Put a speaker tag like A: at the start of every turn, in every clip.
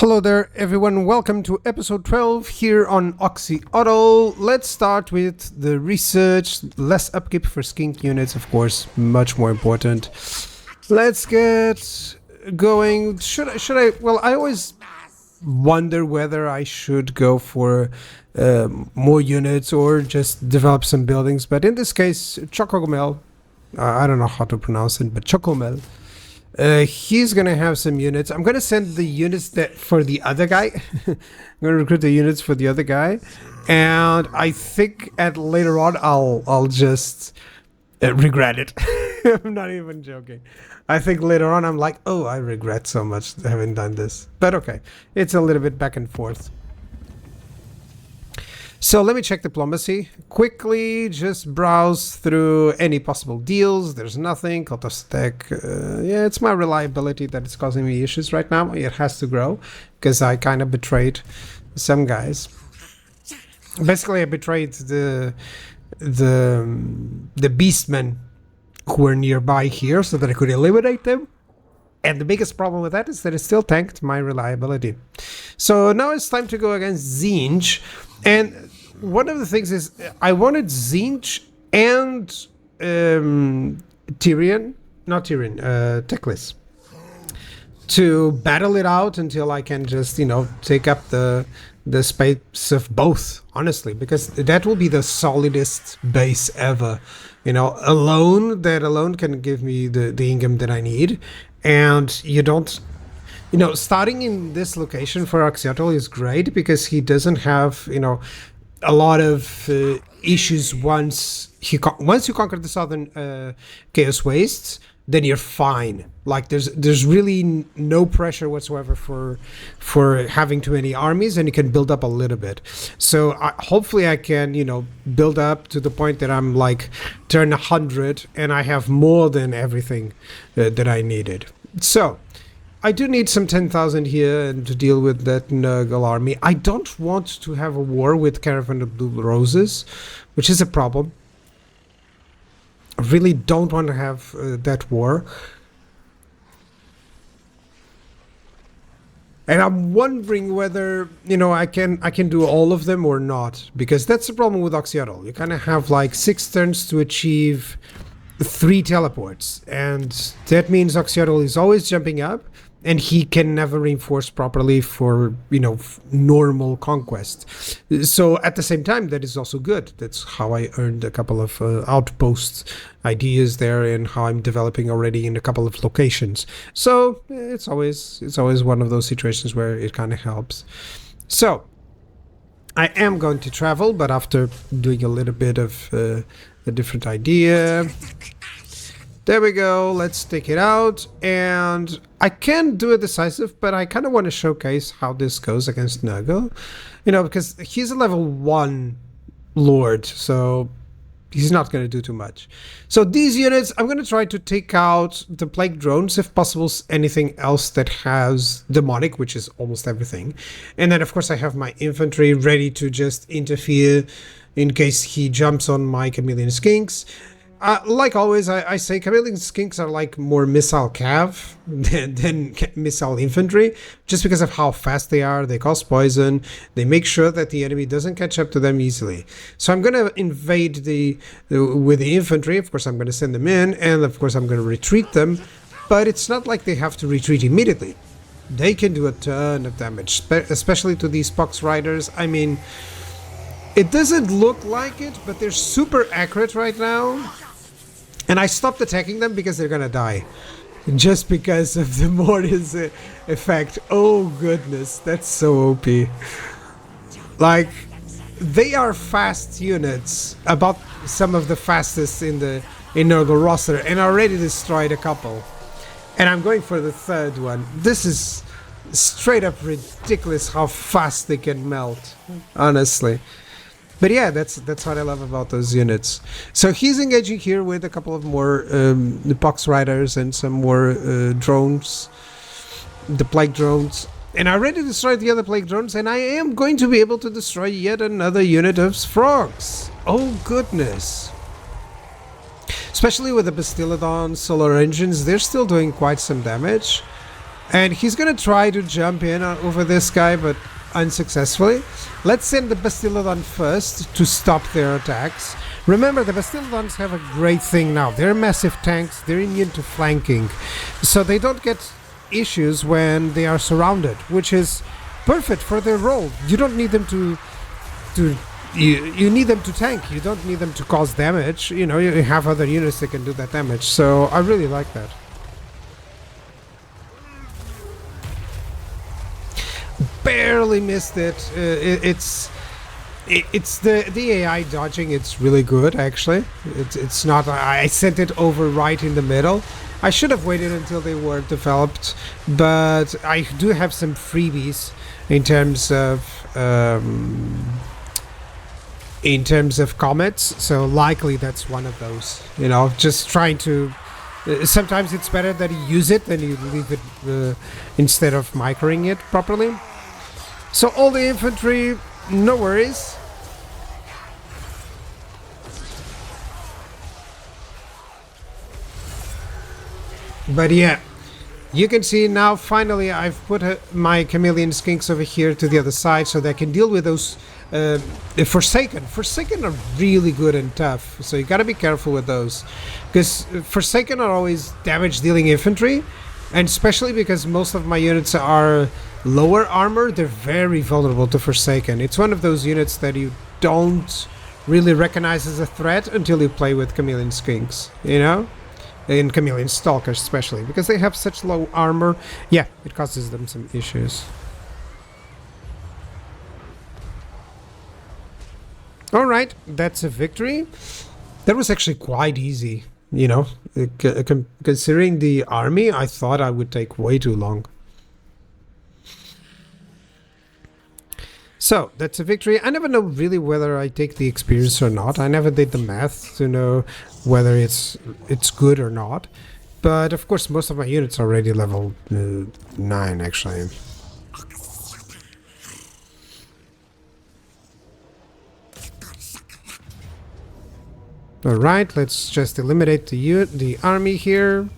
A: Hello there everyone, welcome to episode 12 here on Oxyotl. Let's start with the research. Less upkeep for skink units, of course, much more important. Let's get going. Should I well, I always wonder whether I should go for more units or just develop some buildings, but in this case Chocomel, I don't know how to pronounce it, but Chocomel, he's gonna have some units. I'm gonna send the units that for the other guy. I'm gonna recruit the units for the other guy, and I think at later on I'll just regret it. I'm not even joking. I think later on I'm like, oh, I regret so much having done this. But okay, it's a little bit back and forth. So let me check diplomacy. Quickly, just browse through any possible deals. There's nothing. Cult of Stack. Yeah, it's my reliability that is causing me issues right now. It has to grow because I kind of betrayed some guys. Basically, I betrayed the beastmen who were nearby here so that I could eliminate them. And the biggest problem with that is that it still tanked my reliability. So now it's time to go against Zinj. And one of the things is I wanted Zinj and Teclis to battle it out until I can just, take up the space of both, honestly, because that will be the solidest base ever. That alone can give me the income that I need. And you don't, starting in this location for Oxyotl is great because he doesn't have, a lot of issues once you conquer the southern Chaos Wastes. Then you're fine. Like there's really no pressure whatsoever for having too many armies, and you can build up a little bit. So hopefully I can build up to the point that I'm like turn 100 and I have more than everything that I needed. So I do need some 10,000 here and to deal with that Nurgle army. I don't want to have a war with Caravan of Blue Roses, which is a problem. I really don't want to have that war. And I'm wondering whether, I can do all of them or not. Because that's the problem with Oxyotl. You kind of have like 6 turns to achieve 3 teleports. And that means Oxyotl is always jumping up. And he can never reinforce properly for, normal conquest. So at the same time, that is also good. That's how I earned a couple of outpost ideas there and how I'm developing already in a couple of locations. So it's always one of those situations where it kind of helps. So I am going to travel, but after doing a little bit of a different idea. There we go, let's take it out, and I can do a decisive, but I kind of want to showcase how this goes against Nurgle, because he's a level 1 lord, so he's not going to do too much. So these units, I'm going to try to take out the plague drones, if possible, anything else that has demonic, which is almost everything. And then, of course, I have my infantry ready to just interfere in case he jumps on my chameleon skinks. Like always, I say chameleon skinks are like more missile cav than missile infantry, just because of how fast they are. They cause poison. They make sure that the enemy doesn't catch up to them easily. So I'm going to invade with the infantry. Of course, I'm going to send them in, and of course, I'm going to retreat them. But it's not like they have to retreat immediately. They can do a ton of damage, especially to these pox riders. I mean, it doesn't look like it, but they're super accurate right now. And I stopped attacking them because they're gonna die. Just because of the Mortis effect. Oh goodness, that's so OP. Like, they are fast units. About some of the fastest in Nurgle roster. And I already destroyed a couple. And I'm going for the third one. This is straight up ridiculous how fast they can melt. Honestly. But yeah, that's what I love about those units. So he's engaging here with a couple of more the pox riders and some more drones, the plague drones. And I already destroyed the other plague drones, and I am going to be able to destroy yet another unit of frogs. Oh goodness. Especially with the Bastiladon solar engines, they're still doing quite some damage. And he's gonna try to jump in over this guy, but unsuccessfully. Let's send the Bastillodon first to stop their attacks. Remember, the Bastillodons have a great thing now. They're massive tanks, they're immune to flanking. So they don't get issues when they are surrounded, which is perfect for their role. You don't need them to you need them to tank. You don't need them to cause damage. You know, you have other units that can do that damage. So I really like that. Barely missed it. It's the AI dodging. It's really good, actually. It's not. I sent it over right in the middle. I should have waited until they were developed, but I do have some freebies in terms of comets. So likely that's one of those. You know, just trying to. Sometimes it's better that you use it than you leave it instead of microing it properly. So all the infantry, no worries. But yeah, you can see now finally I've put my chameleon skinks over here to the other side so they can deal with those Forsaken. Forsaken are really good and tough, so you gotta be careful with those. Because Forsaken are always damage dealing infantry, and especially because most of my units are lower armor, they're very vulnerable to Forsaken. It's one of those units that you don't really recognize as a threat until you play with chameleon skinks, you know? In chameleon stalkers especially, because they have such low armor. Yeah, it causes them some issues. Alright, that's a victory. That was actually quite easy, you know. Considering the army, I thought I would take way too long. So, that's a victory. I never know really whether I take the experience or not. I never did the math to know whether it's good or not. But, of course, most of my units are already level 9, actually. Alright, let's just eliminate the army here.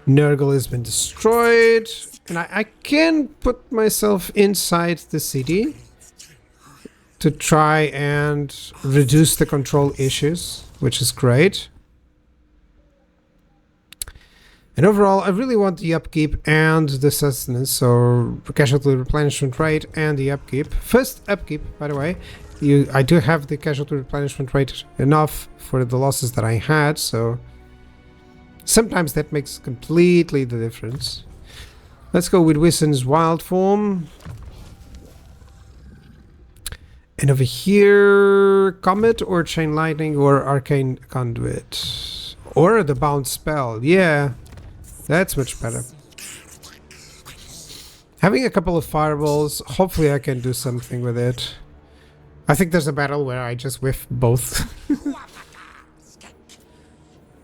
A: Nurgle has been destroyed, and I can put myself inside the city to try and reduce the control issues, which is great. And overall, I really want the upkeep and the sustenance, so casualty replenishment rate and the upkeep. First upkeep, by the way, I do have the casualty replenishment rate enough for the losses that I had, so sometimes that makes completely the difference. Let's go with Wissen's wild form. And over here, Comet or Chain Lightning or Arcane Conduit. Or the Bound Spell, yeah. That's much better. Having a couple of fireballs, hopefully I can do something with it. I think there's a battle where I just whiff both.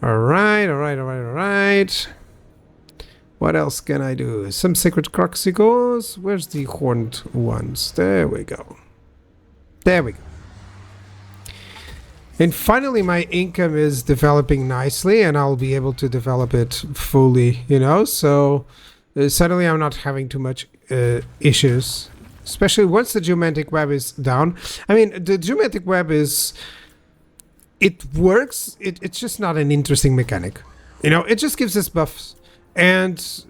A: Alright. What else can I do? Some Sacred Croxicos. Where's the horned ones? There we go. And finally my income is developing nicely, and I'll be able to develop it fully, you know, so suddenly I'm not having too much issues, especially once the geomantic web is down. I mean, the geomantic web is, it works, it's just not an interesting mechanic, you know, it just gives us buffs, and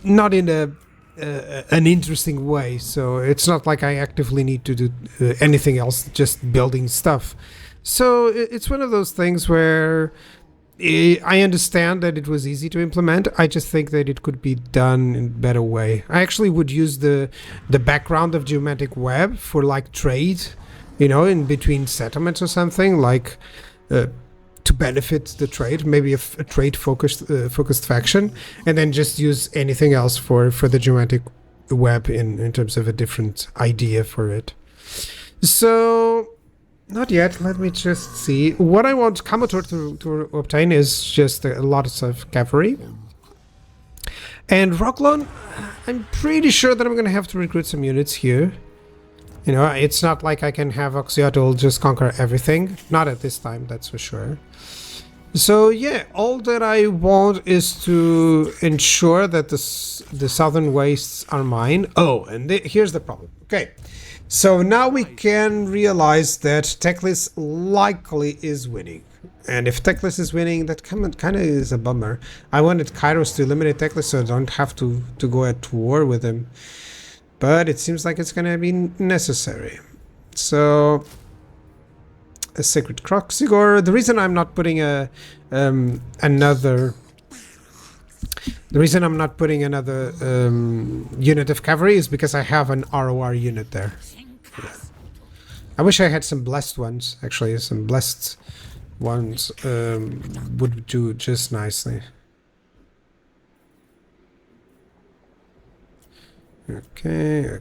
A: not in an interesting way, so it's not like I actively need to do anything else, just building stuff. So it's one of those things where I understand that it was easy to implement. I just think that it could be done in a better way. I actually would use the background of geomantic web for like trade, you know, in between settlements or something, like to benefit the trade, maybe a trade focused faction, and then just use anything else for the geomantic web in terms of a different idea for it. So not yet. Let me just see. What I want Kamotor to obtain is just a lot of cavalry. And Rocklon, I'm pretty sure that I'm going to have to recruit some units here. You know, it's not like I can have Oxyotl just conquer everything. Not at this time, that's for sure. So yeah, all that I want is to ensure that the southern wastes are mine. Oh, and here's the problem. Okay, so now we can realize that Teclis likely is winning. And if Teclis is winning, that kind of is a bummer. I wanted Kairos to eliminate Teclis so I don't have to go at war with him. But it seems like it's going to be necessary. So a Sacred Croxigor. The reason I'm not putting another unit of cavalry is because I have an ROR unit there. Yeah. I wish I had some blessed ones. Actually, some blessed ones would do just nicely. Okay.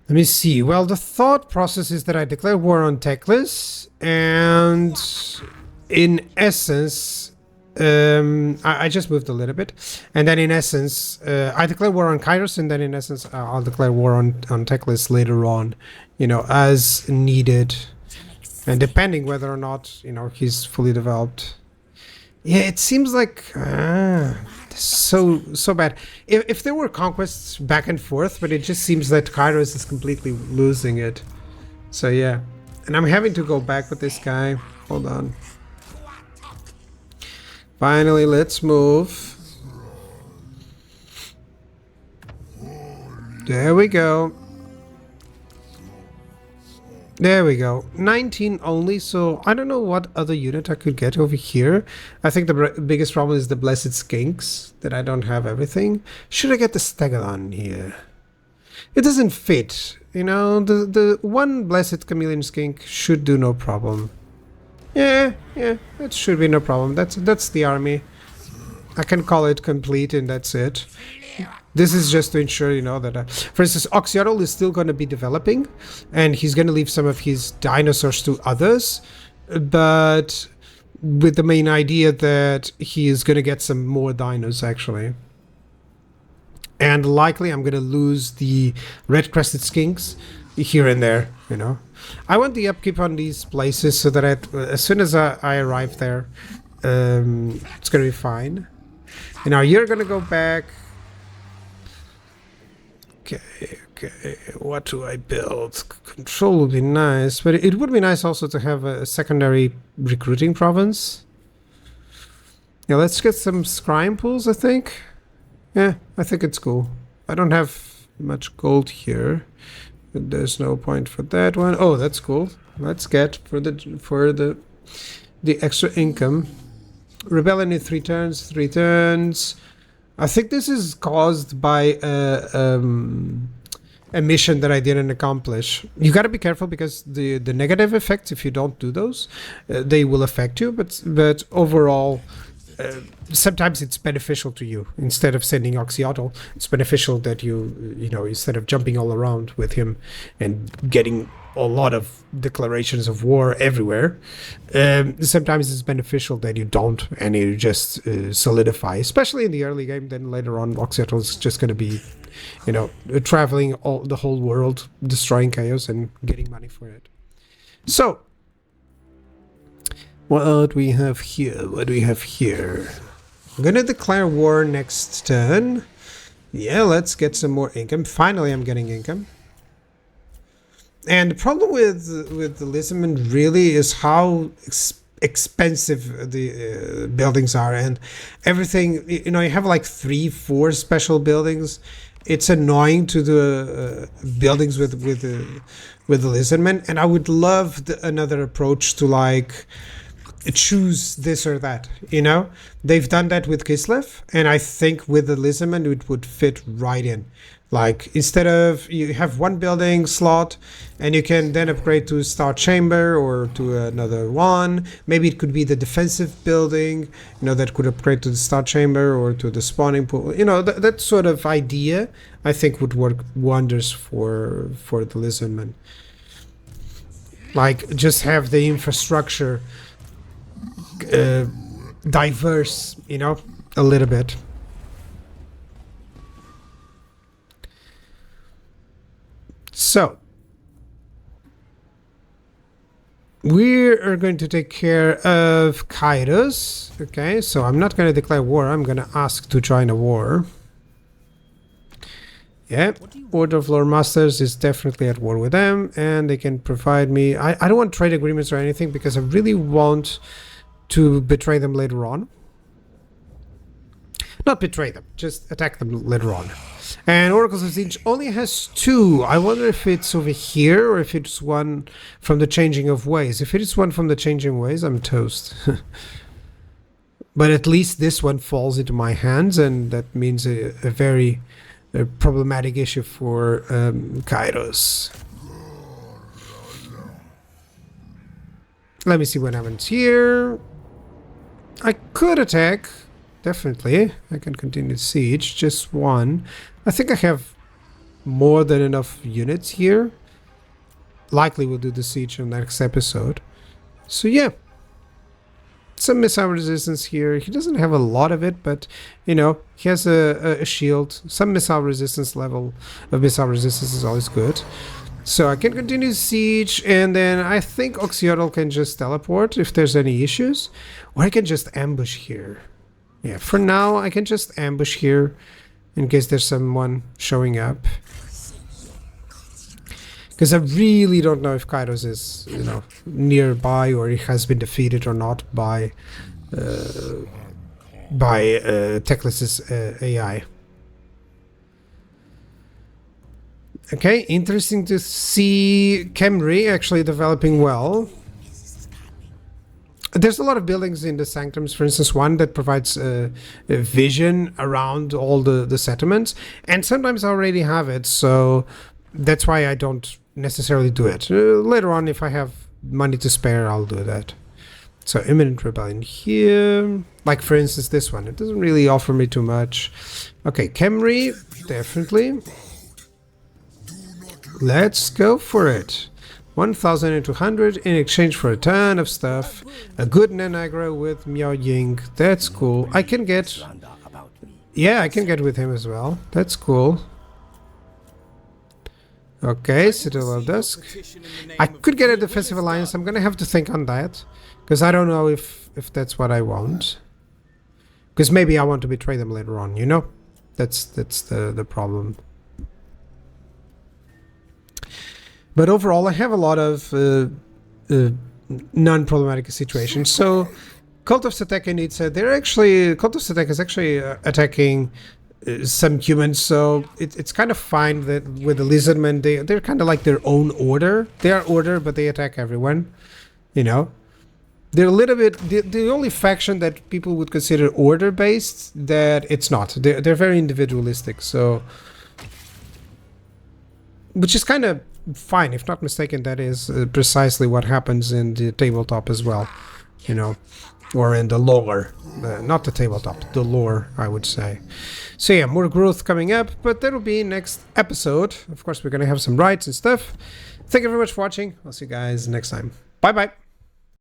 A: Let me see. Well, the thought process is that I declare war on Teclis, and in essence, I just moved a little bit, and then in essence, I declare war on Kairos, and then in essence, I'll declare war on Teclis later on, as needed, and depending whether or not, he's fully developed. Yeah, it seems like so bad. If there were conquests back and forth, but it just seems that Kairos is completely losing it. So yeah, and I'm having to go back with this guy. Hold on. Finally, let's move. There we go. There we go. 19 only, so I don't know what other unit I could get over here. I think the biggest problem is the Blessed Skinks, that I don't have everything. Should I get the Stegodon here? It doesn't fit, the one Blessed Chameleon Skink should do no problem. Yeah, that should be no problem. That's the army. I can call it complete and that's it. This is just to ensure, that... for instance, Oxyotl is still going to be developing, and he's going to leave some of his dinosaurs to others, but with the main idea that he is going to get some more dinos, actually. And likely I'm going to lose the red-crested skinks here and there, I want the upkeep on these places so that as soon as I arrive there, it's going to be fine. And now you're going to go back... Okay, what do I build? Control would be nice, but it would be nice also to have a secondary recruiting province. Yeah, let's get some scrying pools, I think. Yeah, I think it's cool. I don't have much gold here, but there's no point for that one. Oh, that's cool. Let's get for the extra income. Rebellion in 3 turns. I think this is caused by a mission that I didn't accomplish. You got to be careful because the negative effects, if you don't do those, they will affect you. But overall, sometimes it's beneficial to you. Instead of sending Oxyotl, it's beneficial that you instead of jumping all around with him and getting a lot of declarations of war everywhere, sometimes it's beneficial that you don't and you just solidify, especially in the early game. Then later on, Oxyotl is just going to be, traveling the whole world, destroying chaos and getting money for it. So, what do we have here? I'm going to declare war next turn. Yeah, let's get some more income. Finally, I'm getting income. And the problem with the Lissaman really is how expensive the buildings are and everything. You have like 3-4 special buildings. It's annoying to the buildings with the Lizardmen, and I would love another approach to like choose this or that. They've done that with Kislev, and I think with the Lizardmen it would fit right in. Like, instead of, you have one building slot and you can then upgrade to a Star Chamber or to another one. Maybe it could be the defensive building, that could upgrade to the Star Chamber or to the spawning pool. That sort of idea, I think, would work wonders for the Lizardmen. Like, just have the infrastructure diverse, a little bit. So we are going to take care of Kairos. Okay, so I'm not going to declare war. I'm going to ask to join a war. Yeah, Order of Lore Masters is definitely at war with them, and they can provide me... I don't want trade agreements or anything because I really want to betray them later on. Not betray them, just attack them later on. And Oracles of Siege only has 2. I wonder if it's over here or if it's one from the Changing of Ways. If it is one from the Changing Ways, I'm toast. But at least this one falls into my hands, and that means a very problematic issue for Kairos. Let me see what happens here. I could attack. Definitely. I can continue siege. Just one. I think I have more than enough units here. Likely we'll do the siege in the next episode. So yeah. Some missile resistance here. He doesn't have a lot of it, but you know, he has a shield. Some missile resistance level of missile resistance is always good. So I can continue siege, and then I think Oxyotl can just teleport if there's any issues. Or I can just ambush here. Yeah, for now I can just ambush here in case there's someone showing up. Because I really don't know if Kairos is, you know, nearby or he has been defeated or not by Teclis's AI. Okay, interesting to see Khemri actually developing well. There's a lot of buildings in the sanctums, for instance, one that provides a vision around all the settlements, and sometimes I already have it, so that's why I don't necessarily do it. Later on, if I have money to spare, I'll do that. So imminent rebellion here, like for instance this one, it doesn't really offer me too much. Okay, Khemri, definitely. Let's go for it. 1,200 in exchange for a ton of stuff. A good Nenagro with Miao Ying. That's cool. I can get... Yeah, I can get with him as well. That's cool. Okay, Citadel of Dusk. I could get a defensive alliance. I'm gonna have to think on that. Because I don't know if that's what I want. Because maybe I want to betray them later on, you know? That's the problem. But overall, I have a lot of non-problematic situations. So, Cult of Sateka needs they're actually... Cult of Sateka is actually attacking some humans, so it's kind of fine that with the Lizardmen, they're kind of like their own order. They are order, but they attack everyone, you know? They're a little bit... The only faction that people would consider order-based, that it's not. They're very individualistic, so... Which is kind of... fine, if not mistaken. That is precisely what happens in the tabletop as well, you know, or in the lore, not the tabletop, the lore, I would say. So yeah, more growth coming up, but that'll be next episode. Of course, we're gonna have some rights and stuff. Thank you very much for watching. I'll see you guys next time. Bye bye.